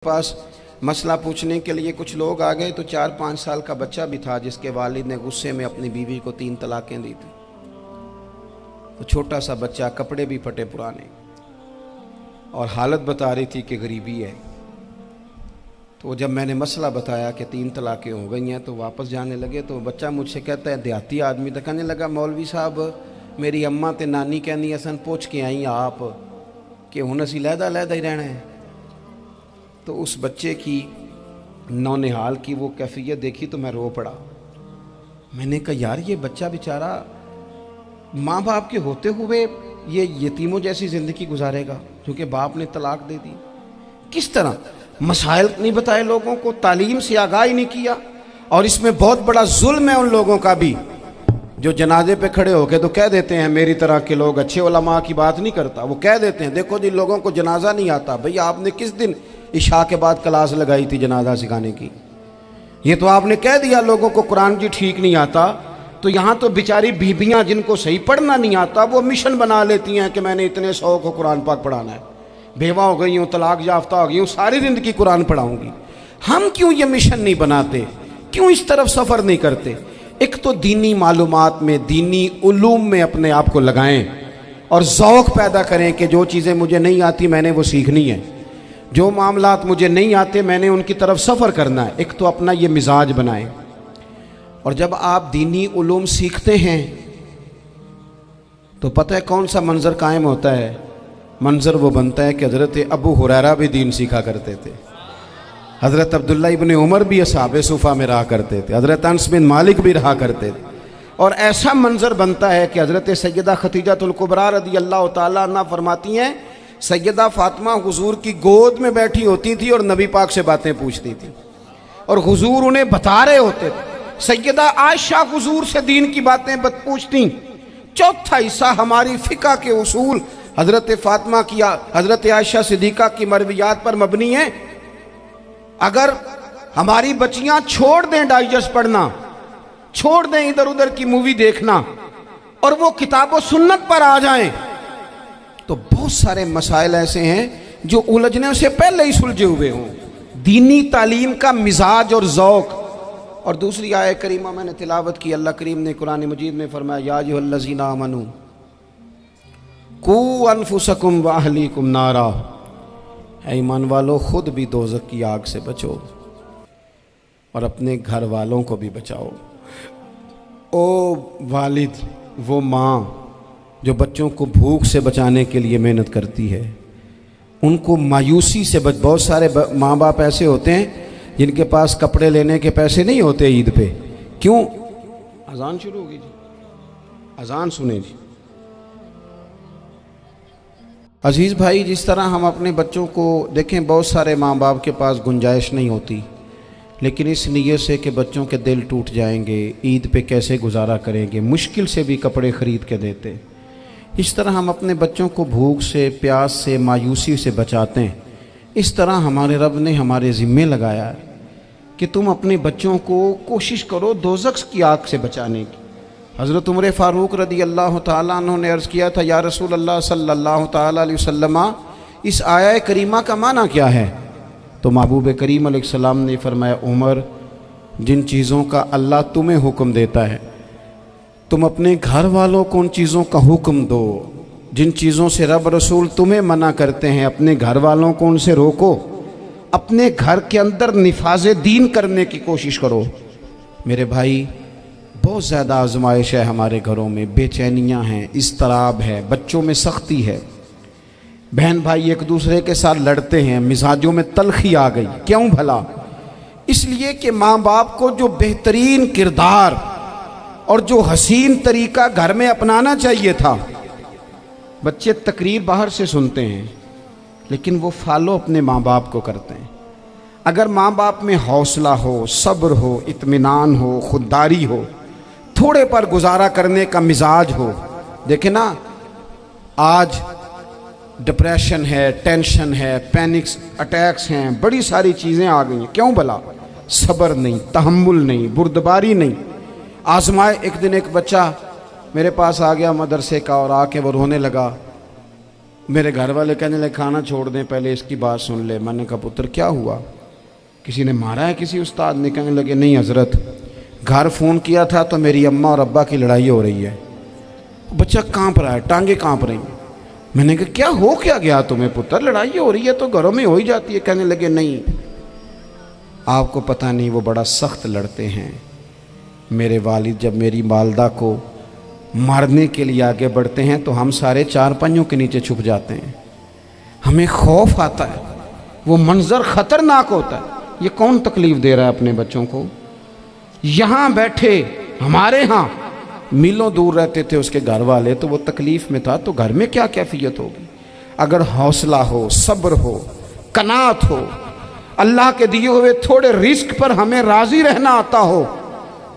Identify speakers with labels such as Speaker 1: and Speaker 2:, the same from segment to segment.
Speaker 1: पास मसला पूछने के लिए कुछ लोग आ गए तो 4-5 साल का बच्चा भी था जिसके वालिद ने गुस्से में अपनी बीवी को 3 तलाकें दी थी। तो छोटा सा बच्चा, कपड़े भी फटे पुराने, और हालत बता रही थी कि गरीबी है। तो जब मैंने मसला बताया कि 3 तलाकें हो गई हैं तो वापस जाने लगे, तो बच्चा मुझसे कहता है, देहाती आदमी तो कहने लगा, मौलवी साहब मेरी अम्मा ते नानी कहनी असन पूछ के आई आप कि हुण असीं लहदा ही रहना है। तो उस बच्चे की नौनिहाल की वो कैफियत देखी तो मैं रो पड़ा। मैंने कहा यार, ये बच्चा बेचारा माँ बाप के होते हुए ये यतीमों जैसी ज़िंदगी गुजारेगा क्योंकि बाप ने तलाक दे दी। किस तरह मसाइल नहीं बताए लोगों को, तालीम से आगाही नहीं किया। और इसमें बहुत बड़ा जुल्म है उन लोगों का भी जो जनाजे पे खड़े होके तो कह देते हैं, मेरी तरह के लोग, अच्छे उलमा की बात नहीं करता, वो कह देते हैं देखो जिन लोगों को जनाजा नहीं आता, भैया आपने किस दिन इशा के बाद क्लास लगाई थी जनाजा सिखाने की? ये तो आपने कह दिया लोगों को कुरान जी ठीक नहीं आता। तो यहाँ तो बेचारी बीबियाँ जिनको सही पढ़ना नहीं आता वो मिशन बना लेती हैं कि मैंने इतने 100 को कुरान पाक पढ़ाना है, बेवा हो गई हूँ, तलाक याफ्ता हो गई हूँ, सारी ज़िंदगी कुरान पढ़ाऊँगी। हम क्यों ये मिशन नहीं बनाते, क्यों इस तरफ सफ़र नहीं करते? एक तो दीनी मालूमात में, दीनी उलूम में अपने आप को लगाएं और ज़ौक़ पैदा करें कि जो चीज़ें मुझे नहीं आती मैंने वो सीखनी है, जो मामलात मुझे नहीं आते मैंने उनकी तरफ सफ़र करना है। एक तो अपना ये मिजाज बनाएं। और जब आप दीनी उलूम सीखते हैं तो पता है कौन सा मंज़र कायम होता है? मंज़र वो बनता है कि हज़रत अबू हुरैरा भी दीन सीखा करते थे, हज़रत अब्दुल्ला इब्ने उमर भी असहाबे सुफ़ा में रहा करते थे, हज़रत अनस बिन मालिक भी रहा करते थे। और ऐसा मंज़र बनता है कि हज़रत सैयदा खदीजतुल कुबरा रज़ी अल्लाह तआला अन्हा फरमाती हैं, सैयदा फातिमा हुजूर की गोद में बैठी होती थी और नबी पाक से बातें पूछती थी और हुजूर उन्हें बता रहे होते थे। सैयदा आयशा हुजूर से दीन की बातें पूछती। चौथा हिस्सा हमारी फ़िक़्ह के उसूल हज़रत फातिमा की, हज़रत आयशा सिद्दीक़ा की मरवियात पर मबनी है। अगर हमारी बच्चियां छोड़ दें डाइजेस्ट पढ़ना, छोड़ दें इधर उधर की मूवी देखना और वो किताब व सुन्नत पर आ जाएं, तो बहुत सारे मसाइल ऐसे हैं जो उलझने से पहले ही सुलझे हुए हों। दीनी तालीम का मिजाज और ज़ौक़। और दूसरी आयत करीमा मैंने तिलावत की, अल्लाह करीम ने कुरान मजीद में फरमाया, या अय्युहल्लज़ीना आमनू कू अनफुसकुम व अहलीकुम नारा, ऐ ईमान वालों खुद भी दोज़ख की आग से बचो और अपने घर वालों को भी बचाओ। ओ वालिद, वो माँ जो बच्चों को भूख से बचाने के लिए मेहनत करती है, उनको मायूसी से बहुत सारे माँ बाप ऐसे होते हैं जिनके पास कपड़े लेने के पैसे नहीं होते ईद पे। क्यों? अजान शुरू होगी जी, अजान सुने जी। अजीज़ भाई, जिस तरह हम अपने बच्चों को देखें, बहुत सारे माँ बाप के पास गुंजाइश नहीं होती, लेकिन इस नीयत से कि बच्चों के दिल टूट जाएंगे, ईद पे कैसे गुजारा करेंगे, मुश्किल से भी कपड़े ख़रीद के देते। इस तरह हम अपने बच्चों को भूख से, प्यास से, मायूसी से बचाते हैं। इस तरह हमारे रब ने हमारे ज़िम्मे लगाया है कि तुम अपने बच्चों को कोशिश करो दोज़ख की आग से बचाने की। हज़रत उमर फ़ारूक रज़ी अल्लाह तआला अन्हु ने अर्ज़ किया था, या रसूल अल्लाह सल्लल्लाहु तआला अलैहि वसल्लम, इस आया करीमा का माना क्या है? तो महबूब करीम अलैहिस्सलाम ने फरमाया, उमर, जिन चीज़ों का अल्लाह तुम्हें हुक्म देता है तुम अपने घर वालों को उन चीज़ों का हुक्म दो। जिन चीज़ों से रब रसूल तुम्हें मना करते हैं अपने घर वालों को उनसे रोको। अपने घर के अंदर निफाज़े दीन करने की कोशिश करो। मेरे भाई, बहुत ज़्यादा आजमाइश है हमारे घरों में, बेचैनियाँ हैं, इज़्तिराब है, बच्चों में सख्ती है, बहन भाई एक दूसरे के साथ लड़ते हैं, मिजाजों में तलखी आ गई। क्यों भला? इसलिए कि माँ बाप को जो बेहतरीन किरदार और जो हसीन तरीका घर में अपनाना चाहिए था, बच्चे तकरीर बाहर से सुनते हैं लेकिन वो फॉलो अपने माँ बाप को करते हैं। अगर माँ बाप में हौसला हो, सब्र हो, इत्मीनान हो, खुददारी हो, थोड़े पर गुजारा करने का मिजाज हो। देखें ना, आज डिप्रेशन है, टेंशन है, पैनिक्स अटैक्स हैं, बड़ी सारी चीज़ें आ गई हैं। क्यों भला? सब्र नहीं, तहम्मुल नहीं, बुर्दबारी नहीं। आजमाए। एक दिन एक बच्चा मेरे पास आ गया मदरसे का और आके वो रोने लगा। मेरे घर वाले कहने लगे खाना छोड़ दें, पहले इसकी बात सुन ले। मैंने कहा पुत्र क्या हुआ, किसी ने मारा है किसी उस्ताद ने? कहने लगे नहीं हजरत, घर फ़ोन किया था तो मेरी अम्मा और अब्बा की लड़ाई हो रही है। बच्चा कांप रहा है, टांगे कांप रही हैं। मैंने कहा क्या हो क्या गया तुम्हें पुत्र, लड़ाई हो रही है तो घरों में हो ही जाती है। कहने लगे नहीं आपको पता नहीं, वो बड़ा सख्त लड़ते हैं। मेरे वालिद जब मेरी वालदा को मारने के लिए आगे बढ़ते हैं तो हम सारे चारपाइयों के नीचे छुप जाते हैं, हमें खौफ आता है, वो मंजर खतरनाक होता है। ये कौन तकलीफ दे रहा है अपने बच्चों को? यहाँ बैठे हमारे यहाँ मीलों दूर रहते थे उसके घर वाले, तो वो तकलीफ में था, तो घर में क्या कैफियत होगी? अगर हौसला हो, सब्र हो, कनात हो, अल्लाह के दिए हुए थोड़े रिस्क पर हमें राजी रहना आता हो,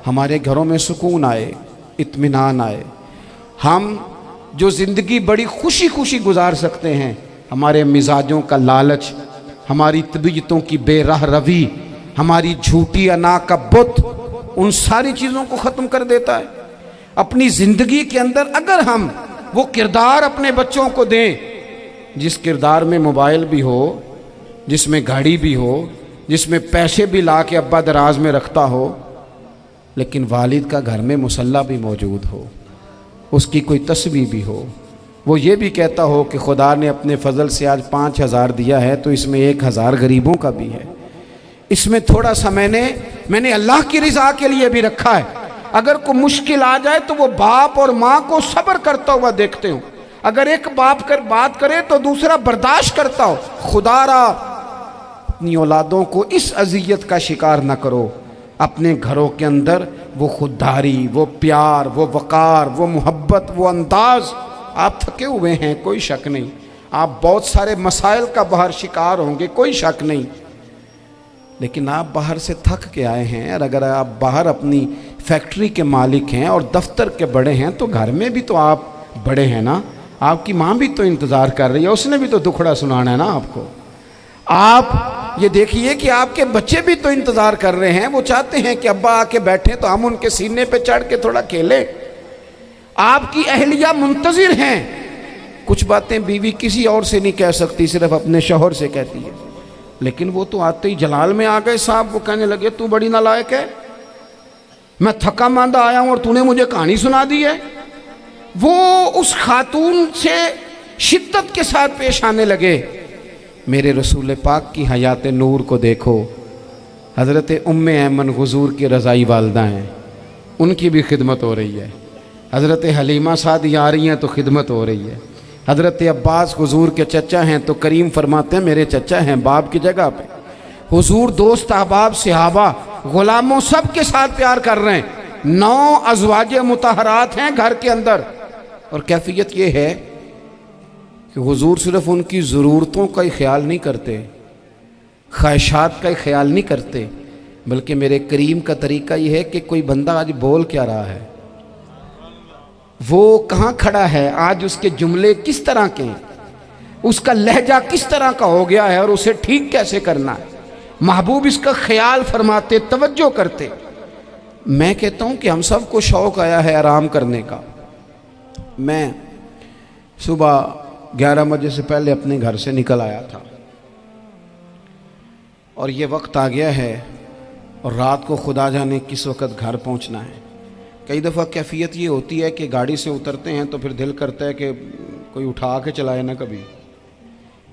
Speaker 1: हमारे घरों में सुकून आए, इत्मीनान आए, हम जो ज़िंदगी बड़ी खुशी खुशी गुजार सकते हैं। हमारे मिजाजों का लालच, हमारी तबीयतों की बेराह रवी, हमारी झूठी अना का बुत, उन सारी चीज़ों को ख़त्म कर देता है। अपनी ज़िंदगी के अंदर अगर हम वो किरदार अपने बच्चों को दें, जिस किरदार में मोबाइल भी हो, जिसमें गाड़ी भी हो, जिसमें पैसे भी ला के अब्बा दराज में रखता हो, लेकिन वालिद का घर में मुसल्ला भी मौजूद हो, उसकी कोई तस्वीर भी हो, वो ये भी कहता हो कि खुदा ने अपने फजल से आज 5,000 दिया है तो इसमें 1,000 गरीबों का भी है, इसमें थोड़ा सा मैंने अल्लाह की रिज़ा के लिए भी रखा है। अगर कोई मुश्किल आ जाए तो वो बाप और माँ को सब्र करता हुआ देखते हो। अगर एक बाप कर बात करे तो दूसरा बर्दाश्त करता हो। खुदारा अपनी औलादों को इस अजियत का शिकार न करो। अपने घरों के अंदर वो खुददारी, वो प्यार, वो वक़ार, वो मोहब्बत, वो अंदाज। आप थके हुए हैं, कोई शक नहीं, आप बहुत सारे मसाइल का बाहर शिकार होंगे, कोई शक नहीं, लेकिन आप बाहर से थक के आए हैं। और अगर आप बाहर अपनी फैक्ट्री के मालिक हैं और दफ्तर के बड़े हैं तो घर में भी तो आप बड़े हैं ना। आपकी माँ भी तो इंतज़ार कर रही है, उसने भी तो दुखड़ा सुनाना है ना आपको। आप ये देखिए कि आपके बच्चे भी तो इंतज़ार कर रहे हैं, वो चाहते हैं कि अब्बा आके बैठे तो हम उनके सीने पे चढ़ के थोड़ा खेलें। आपकी अहलिया मुंतज़िर हैं। कुछ बातें बीवी किसी और से नहीं कह सकती, सिर्फ अपने शौहर से कहती है, लेकिन वो तो आते ही जलाल में आ गए साहब। वो कहने लगे तू बड़ी नालायक है, मैं थका मांदा आया हूं और तूने मुझे कहानी सुना दी है। वो उस खातून से शिद्दत के साथ पेश आने लगे। मेरे रसूल पाक की हयात नूर को देखो, हज़रत उम्मे ऐमन हुज़ूर की रज़ाई वालदा हैं, उनकी भी खिदमत हो रही है। हज़रत हलीमा सादी आ रही हैं तो खिदमत हो रही है। हज़रत अब्बास हुज़ूर के चचा हैं तो करीम फरमाते हैं मेरे चचा हैं बाप की जगह पे। हुज़ूर दोस्त अहबाब सहाबा ग़ुलामों सब के साथ प्यार कर रहे हैं। 9 अज़वाज मुतहरात हैं घर के अंदर। और कैफियत ये है कि हुज़ूर सिर्फ उनकी ज़रूरतों का ही ख्याल नहीं करते, ख्वाहिशात का ही ख्याल नहीं करते, बल्कि मेरे करीम का तरीका ये है कि कोई बंदा आज बोल क्या रहा है, वो कहाँ खड़ा है, आज उसके जुमले किस तरह के हैं, उसका लहजा किस तरह का हो गया है और उसे ठीक कैसे करना है। महबूब इसका ख्याल फरमाते, तवज्जो करते। मैं कहता हूँ कि हम सबको शौक़ आया है आराम करने का। मैं सुबह 11 बजे से पहले अपने घर से निकल आया था और ये वक्त आ गया है और रात को खुदा जाने किस वक़्त घर पहुँचना है। कई दफ़ा कैफियत ये होती है कि गाड़ी से उतरते हैं तो फिर दिल करता है कि कोई उठा के चलाए ना कभी।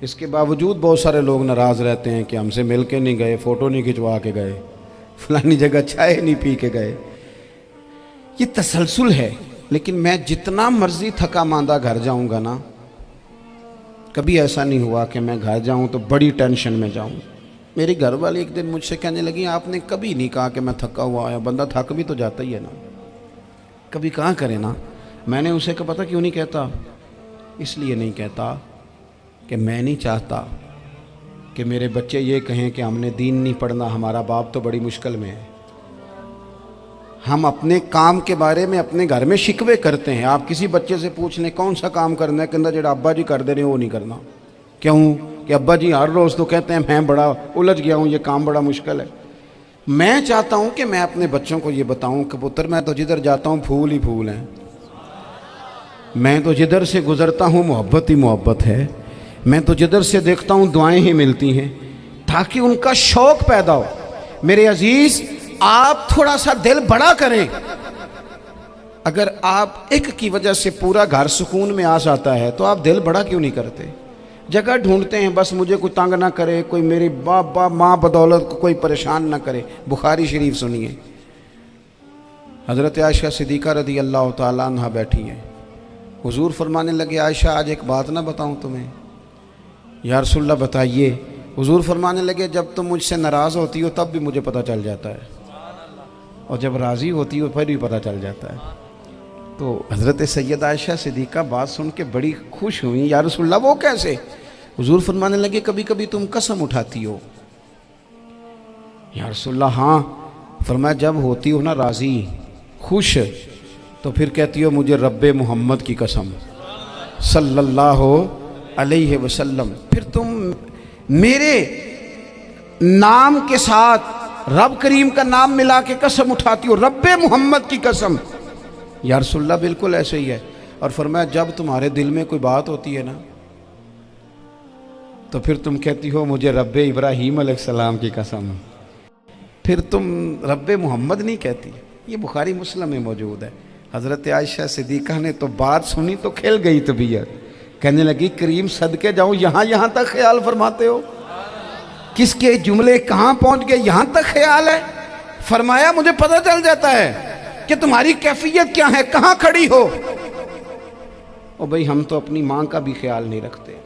Speaker 1: इसके बावजूद बहुत सारे लोग नाराज़ रहते हैं कि हमसे मिल के नहीं गए, फ़ोटो नहीं खिंचवा के गए, फलानी जगह चाय नहीं पी के गए। ये तसलसल है। लेकिन मैं जितना मर्ज़ी थका मांदा घर जाऊँगा ना, कभी ऐसा नहीं हुआ कि मैं घर जाऊँ तो बड़ी टेंशन में जाऊँ। मेरी घर वाली एक दिन मुझसे कहने लगी आपने कभी नहीं कहा कि मैं थका हुआ आया, बंदा थक भी तो जाता ही है ना, कभी कहाँ करे ना। मैंने उसे कहा पता क्यों नहीं कहता, इसलिए नहीं कहता कि मैं नहीं चाहता कि मेरे बच्चे ये कहें कि हमने दीन नहीं पढ़ना, हमारा बाप तो बड़ी मुश्किल में है। हम अपने काम के बारे में अपने घर में शिकवे करते हैं। आप किसी बच्चे से पूछ लें कौन सा काम करना है, कहता जेड़ा अब्बा जी कर दे रहे वो नहीं करना। क्यों? कि अब्बा जी हर रोज़ तो कहते हैं मैं बड़ा उलझ गया हूँ, ये काम बड़ा मुश्किल है। मैं चाहता हूँ कि मैं अपने बच्चों को ये बताऊँ कि पुत्र मैं तो जिधर जाता हूँ फूल ही फूल हैं। मैं तो जिधर से गुज़रता हूँ मोहब्बत ही मोहब्बत है, मैं तो जिधर से देखता हूँ दुआएं ही मिलती हैं, ताकि उनका शौक़ पैदा हो। मेरे अजीज़, आप थोड़ा सा दिल बड़ा करें। अगर आप एक की वजह से पूरा घर सुकून में आ जाता है तो आप दिल बड़ा क्यों नहीं करते? जगह ढूंढते हैं बस मुझे कोई तंग ना करे, कोई मेरी बाप माँ बदौलत को कोई परेशान ना करे। बुखारी शरीफ सुनिए, हज़रत आयशा सिद्दीक़ा रज़ी अल्लाह ताला अन्हा बैठी हैं। हुजूर फरमाने लगे, आयशा आज एक बात ना बताऊं तुम्हें? या रसूलल्लाह बताइए। हुजूर फरमाने लगे, जब तुम मुझसे नाराज़ होती हो तब भी मुझे पता चल जाता है, और जब राज़ी होती हो फिर भी पता चल जाता है। तो हज़रत सैयदा आयशा सिद्दीक़ा बात सुन के बड़ी खुश हुई। या रसूलल्लाह वो कैसे? हुजूर फरमाने लगे, कभी कभी तुम कसम उठाती हो। या रसूलल्लाह हाँ। फरमाया, जब होती हो ना राज़ी, खुश, तो फिर कहती हो मुझे रब्बे मोहम्मद की कसम सल्लल्लाहु अलैहि वसल्लम। फिर तुम मेरे नाम के साथ रब करीम का नाम मिला के कसम उठाती हो, रब्बे मोहम्मद की कसम। या रसूलल्लाह बिल्कुल ऐसे ही है। और फरमाया, जब तुम्हारे दिल में कोई बात होती है ना, तो फिर तुम कहती हो मुझे रब्बे इब्राहीम अलैहिस्सलाम की कसम, फिर तुम रब्बे मोहम्मद नहीं कहती। ये बुखारी मुस्लिम में मौजूद है। हज़रत आयशा सिद्दीक़ा ने तो बात सुनी तो खिल गई तबीयत, कहने लगी, करीम सदके जाऊँ, यहाँ तक ख्याल फरमाते हो? किसके जुमले कहाँ पहुँच गए, यहाँ तक ख्याल है? फरमाया, मुझे पता चल जाता है कि तुम्हारी कैफियत क्या है, कहाँ खड़ी हो। ओ भाई, हम तो अपनी माँ का भी ख्याल नहीं रखते।